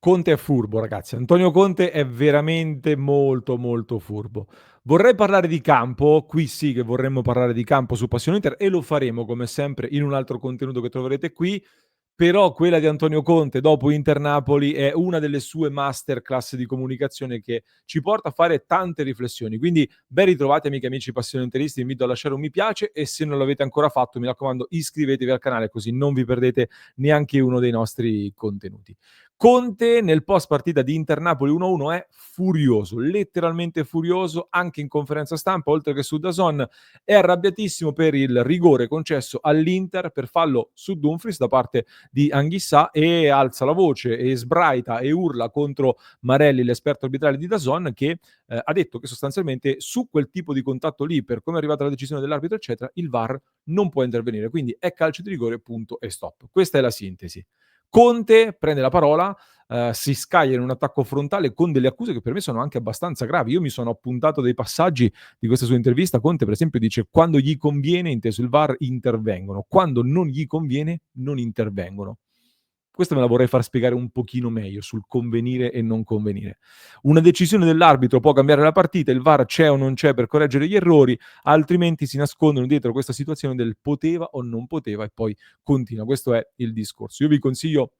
Conte è furbo, ragazzi. Antonio Conte è veramente molto, molto furbo. Vorrei parlare di campo, qui sì che vorremmo parlare di campo su Passione Inter e lo faremo come sempre in un altro contenuto che troverete qui, però quella di Antonio Conte dopo Inter-Napoli è una delle sue masterclass di comunicazione che ci porta a fare tante riflessioni. Quindi ben ritrovati amiche e amici passione interisti, vi invito a lasciare un mi piace e se non l'avete ancora fatto mi raccomando iscrivetevi al canale così non vi perdete neanche uno dei nostri contenuti. Conte nel post partita di Inter-Napoli 1-1 è furioso, letteralmente furioso, anche in conferenza stampa, oltre che su DAZN, è arrabbiatissimo per il rigore concesso all'Inter per fallo su Dumfries da parte di Anghissà e alza la voce e sbraita e urla contro Marelli, l'esperto arbitrale di DAZN, che ha detto che sostanzialmente su quel tipo di contatto lì, per come è arrivata la decisione dell'arbitro, eccetera, il VAR non può intervenire. Quindi è calcio di rigore, punto e stop. Questa è la sintesi. Conte prende la parola, si scaglia in un attacco frontale con delle accuse che per me sono anche abbastanza gravi. Io mi sono appuntato dei passaggi di questa sua intervista. Conte, per esempio, dice: quando gli conviene, inteso il VAR, intervengono, quando non gli conviene, non intervengono. Questa me la vorrei far spiegare un pochino meglio sul convenire e non convenire. Una decisione dell'arbitro può cambiare la partita, il VAR c'è o non c'è per correggere gli errori, altrimenti si nascondono dietro questa situazione del poteva o non poteva e poi continua. Questo è il discorso. Io vi consiglio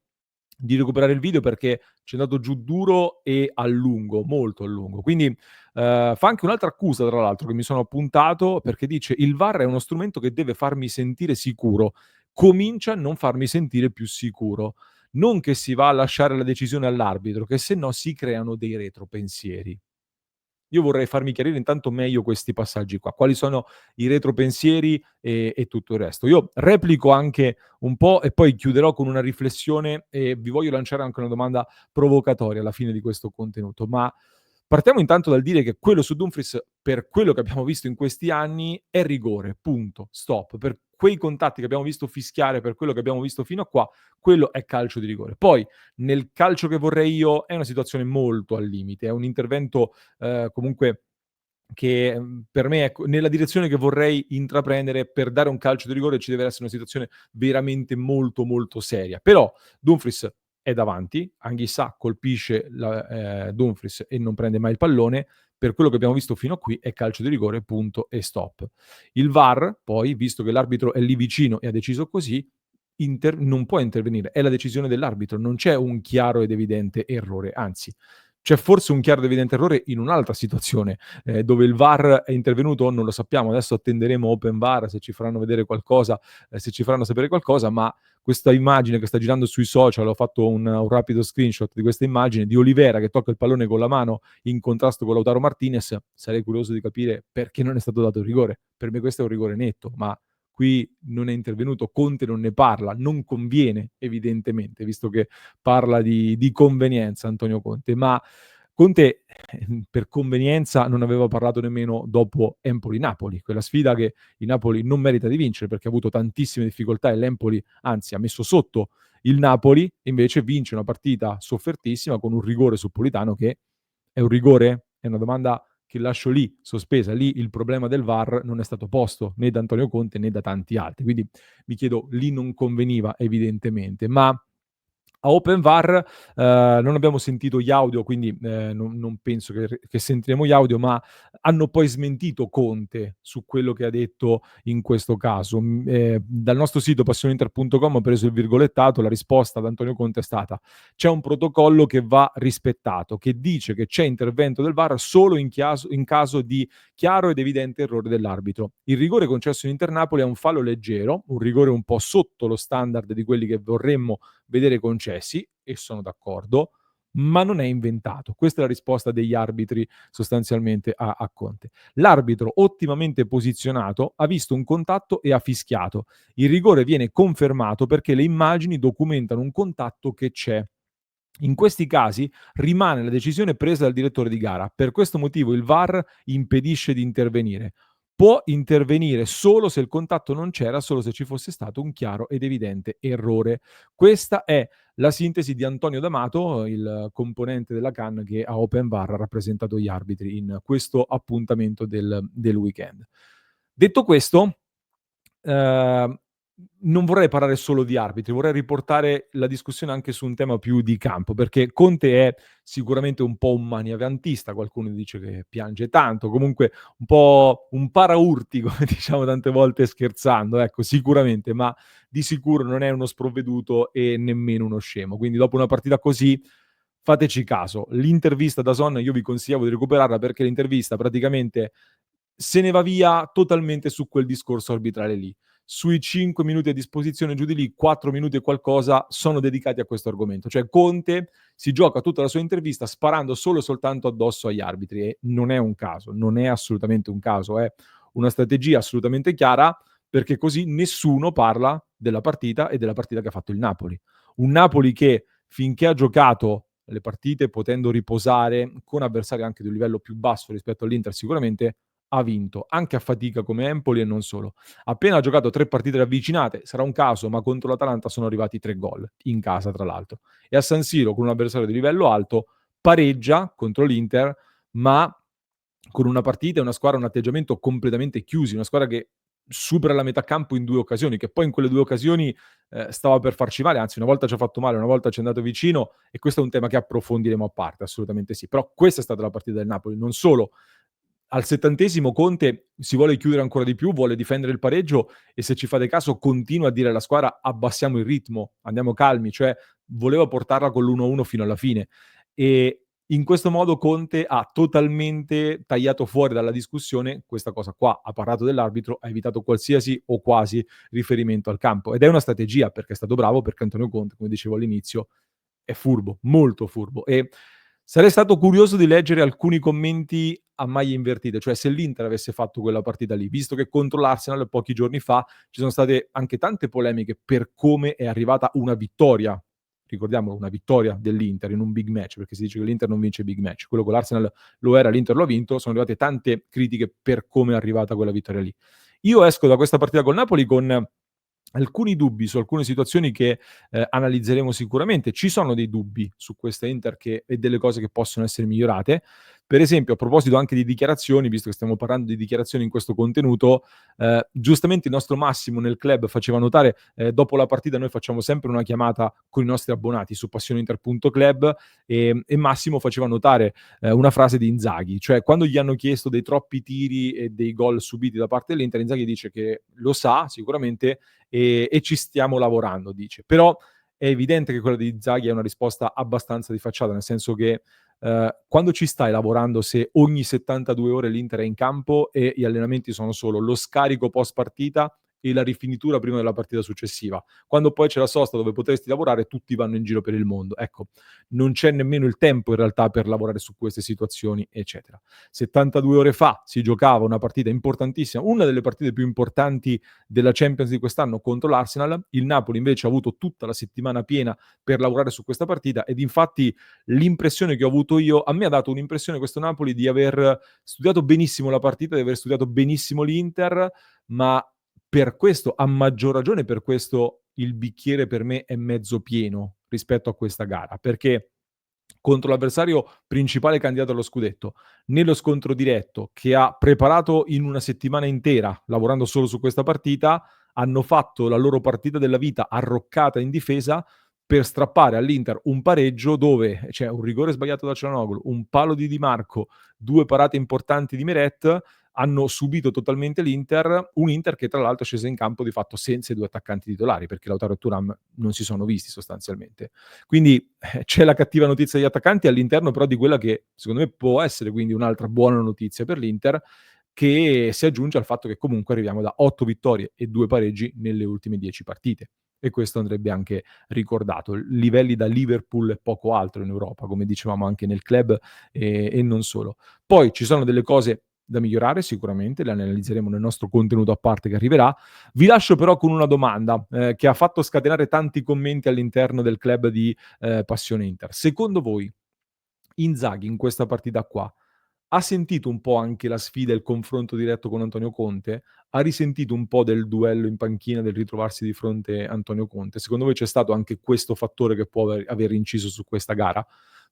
di recuperare il video perché ci è andato giù duro e a lungo, molto a lungo. Quindi fa anche un'altra accusa, tra l'altro, che mi sono appuntato perché dice il VAR è uno strumento che deve farmi sentire sicuro, comincia a non farmi sentire più sicuro. Non che si va a lasciare la decisione all'arbitro, che se no si creano dei retropensieri. Io vorrei farmi chiarire intanto meglio questi passaggi qua, quali sono i retropensieri e tutto il resto. Io replico anche un po' e poi chiuderò con una riflessione e vi voglio lanciare anche una domanda provocatoria alla fine di questo contenuto, ma partiamo intanto dal dire che quello su Dumfries, per quello che abbiamo visto in questi anni, è rigore, punto, stop. Per quei contatti che abbiamo visto fischiare, per quello che abbiamo visto fino a qua, quello è calcio di rigore. Poi, nel calcio che vorrei io, è una situazione molto al limite, è un intervento comunque che per me ecco, nella direzione che vorrei intraprendere per dare un calcio di rigore ci deve essere una situazione veramente molto molto seria. Però Dumfries è davanti, Anghissà colpisce Dumfries e non prende mai il pallone. Per quello che abbiamo visto fino a qui è calcio di rigore, punto e stop. Il VAR, poi, visto che l'arbitro è lì vicino e ha deciso così, non può intervenire, è la decisione dell'arbitro, non c'è un chiaro ed evidente errore, anzi c'è forse un chiaro ed evidente errore in un'altra situazione, dove il VAR è intervenuto, non lo sappiamo, adesso attenderemo Open VAR se ci faranno vedere qualcosa, se ci faranno sapere qualcosa, ma questa immagine che sta girando sui social, ho fatto un rapido screenshot di questa immagine di Olivera che tocca il pallone con la mano in contrasto con Lautaro Martinez, sarei curioso di capire perché non è stato dato il rigore. Per me questo è un rigore netto, ma qui non è intervenuto, Conte non ne parla, non conviene evidentemente, visto che parla di convenienza Antonio Conte, ma Conte per convenienza non aveva parlato nemmeno dopo Empoli-Napoli, quella sfida che il Napoli non merita di vincere perché ha avuto tantissime difficoltà e l'Empoli anzi ha messo sotto il Napoli, invece vince una partita soffertissima con un rigore su Politano che è un rigore? È una domanda che lascio lì, sospesa. Lì il problema del VAR non è stato posto né da Antonio Conte né da tanti altri. Quindi mi chiedo, lì non conveniva evidentemente. Ma a Open VAR non abbiamo sentito gli audio, quindi non penso che sentiremo gli audio, ma hanno poi smentito Conte su quello che ha detto in questo caso. Dal nostro sito passioneinter.com ho preso il virgolettato, la risposta da Antonio Conte è stata: c'è un protocollo che va rispettato, che dice che c'è intervento del VAR solo in caso di chiaro ed evidente errore dell'arbitro. Il rigore concesso in Inter-Napoli è un fallo leggero, un rigore un po' sotto lo standard di quelli che vorremmo vedere concessi, e sono d'accordo, ma non è inventato. Questa è la risposta degli arbitri sostanzialmente a Conte. L'arbitro, ottimamente posizionato, ha visto un contatto e ha fischiato. Il rigore viene confermato perché le immagini documentano un contatto che c'è. In questi casi rimane la decisione presa dal direttore di gara. Per questo motivo il VAR impedisce di intervenire. Può intervenire solo se il contatto non c'era, solo se ci fosse stato un chiaro ed evidente errore. Questa è la sintesi di Antonio D'Amato, il componente della CAN che a Open VAR ha rappresentato gli arbitri in questo appuntamento del weekend. Detto questo, Ehm, Non vorrei parlare solo di arbitri, vorrei riportare la discussione anche su un tema più di campo, perché Conte è sicuramente un po' un maniavantista, qualcuno dice che piange tanto, comunque un po' un paraurti, come diciamo tante volte scherzando, ecco, sicuramente, ma di sicuro non è uno sprovveduto e nemmeno uno scemo. Quindi dopo una partita così fateci caso. L'intervista da DAZN io vi consigliavo di recuperarla perché l'intervista praticamente se ne va via totalmente su quel discorso arbitrale lì. Sui 5 minuti a disposizione, giù di lì, 4 minuti e qualcosa sono dedicati a questo argomento. Cioè Conte si gioca tutta la sua intervista sparando solo e soltanto addosso agli arbitri e non è un caso, non è assolutamente un caso, è una strategia assolutamente chiara perché così nessuno parla della partita e della partita che ha fatto il Napoli. Un Napoli che finché ha giocato le partite potendo riposare con avversari anche di un livello più basso rispetto all'Inter sicuramente, ha vinto, anche a fatica come Empoli e non solo. Appena ha giocato 3 partite ravvicinate, sarà un caso, ma contro l'Atalanta sono arrivati 3 gol, in casa tra l'altro. E a San Siro, con un avversario di livello alto, pareggia contro l'Inter, ma con una partita e una squadra, un atteggiamento completamente chiusi, una squadra che supera la metà campo in 2 occasioni, che poi in quelle 2 occasioni, stava per farci male, anzi una volta ci ha fatto male, una volta ci è andato vicino e questo è un tema che approfondiremo a parte, assolutamente sì. Però questa è stata la partita del Napoli, non solo al 70° Conte si vuole chiudere ancora di più, vuole difendere il pareggio e se ci fate caso continua a dire alla squadra abbassiamo il ritmo, andiamo calmi, cioè voleva portarla con l'1-1 fino alla fine. E in questo modo Conte ha totalmente tagliato fuori dalla discussione questa cosa qua. Ha parlato dell'arbitro, ha evitato qualsiasi o quasi riferimento al campo. Ed è una strategia perché è stato bravo, perché Antonio Conte, come dicevo all'inizio, è furbo, molto furbo. E sarei stato curioso di leggere alcuni commenti a maglie invertite, cioè se l'Inter avesse fatto quella partita lì, visto che contro l'Arsenal pochi giorni fa ci sono state anche tante polemiche per come è arrivata una vittoria. Ricordiamolo, una vittoria dell'Inter in un big match, perché si dice che l'Inter non vince big match. Quello con l'Arsenal lo era, l'Inter lo ha vinto, sono arrivate tante critiche per come è arrivata quella vittoria lì. Io esco da questa partita col Napoli con alcuni dubbi su alcune situazioni che analizzeremo sicuramente. Ci sono dei dubbi su questa Inter e delle cose che possono essere migliorate. Per esempio, a proposito anche di dichiarazioni, visto che stiamo parlando di dichiarazioni in questo contenuto, giustamente il nostro Massimo nel club faceva notare, dopo la partita noi facciamo sempre una chiamata con i nostri abbonati su passioneinter.club e Massimo faceva notare una frase di Inzaghi, cioè quando gli hanno chiesto dei troppi tiri e dei gol subiti da parte dell'Inter, Inzaghi dice che lo sa sicuramente e ci stiamo lavorando, dice. Però è evidente che quella di Inzaghi è una risposta abbastanza di facciata, nel senso che quando ci stai lavorando se ogni 72 ore l'Inter è in campo e gli allenamenti sono solo lo scarico post partita e la rifinitura prima della partita successiva. Quando poi c'è la sosta dove potresti lavorare, tutti vanno in giro per il mondo. Ecco, non c'è nemmeno il tempo in realtà per lavorare su queste situazioni, eccetera. 72 ore fa si giocava una partita importantissima, una delle partite più importanti della Champions di quest'anno contro l'Arsenal. Il Napoli invece ha avuto tutta la settimana piena per lavorare su questa partita ed infatti l'impressione che ho avuto io, a me ha dato un'impressione questo Napoli di aver studiato benissimo la partita, di aver studiato benissimo l'Inter, ma per questo, a maggior ragione per questo, il bicchiere per me è mezzo pieno rispetto a questa gara, perché contro l'avversario principale candidato allo scudetto, nello scontro diretto che ha preparato in una settimana intera, lavorando solo su questa partita, hanno fatto la loro partita della vita arroccata in difesa per strappare all'Inter un pareggio dove c'è un rigore sbagliato da Çalhanoğlu, un palo di Di Marco, 2 parate importanti di Meret, hanno subito totalmente l'Inter, un Inter che tra l'altro è scesa in campo di fatto senza i 2 attaccanti titolari, perché Lautaro e Thuram non si sono visti sostanzialmente. Quindi c'è la cattiva notizia degli attaccanti all'interno però di quella che secondo me può essere quindi un'altra buona notizia per l'Inter, che si aggiunge al fatto che comunque arriviamo da 8 vittorie e 2 pareggi nelle ultime 10 partite. E questo andrebbe anche ricordato. Livelli da Liverpool e poco altro in Europa, come dicevamo anche nel club e non solo. Poi ci sono delle cose da migliorare sicuramente, le analizzeremo nel nostro contenuto a parte che arriverà. Vi lascio però con una domanda che ha fatto scatenare tanti commenti all'interno del club di Passione Inter. Secondo voi Inzaghi in questa partita qua ha sentito un po' anche la sfida e il confronto diretto con Antonio Conte? Ha risentito un po' del duello in panchina, del ritrovarsi di fronte a Antonio Conte? Secondo voi c'è stato anche questo fattore che può aver inciso su questa gara?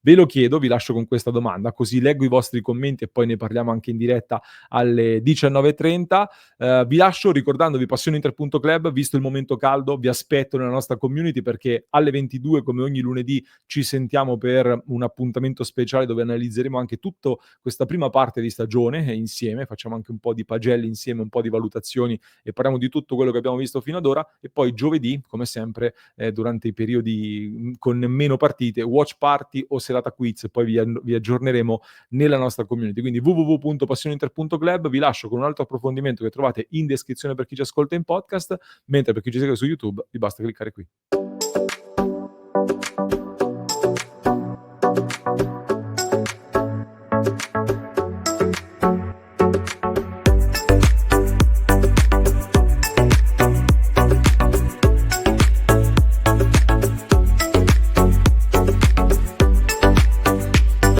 Ve lo chiedo, vi lascio con questa domanda, così leggo i vostri commenti e poi ne parliamo anche in diretta alle 19:30. Vi lascio ricordandovi passioninter.club, visto il momento caldo, vi aspetto nella nostra community perché alle 22, come ogni lunedì, ci sentiamo per un appuntamento speciale dove analizzeremo anche tutto questa prima parte di stagione insieme, facciamo anche un po' di pagelle insieme, un po' di valutazioni e parliamo di tutto quello che abbiamo visto fino ad ora e poi giovedì, come sempre, durante i periodi con meno partite, watch party o serata quiz, poi vi aggiorneremo nella nostra community. Quindi www.passioninter.club, vi lascio con un altro approfondimento che trovate in descrizione per chi ci ascolta in podcast, mentre per chi ci segue su YouTube vi basta cliccare qui.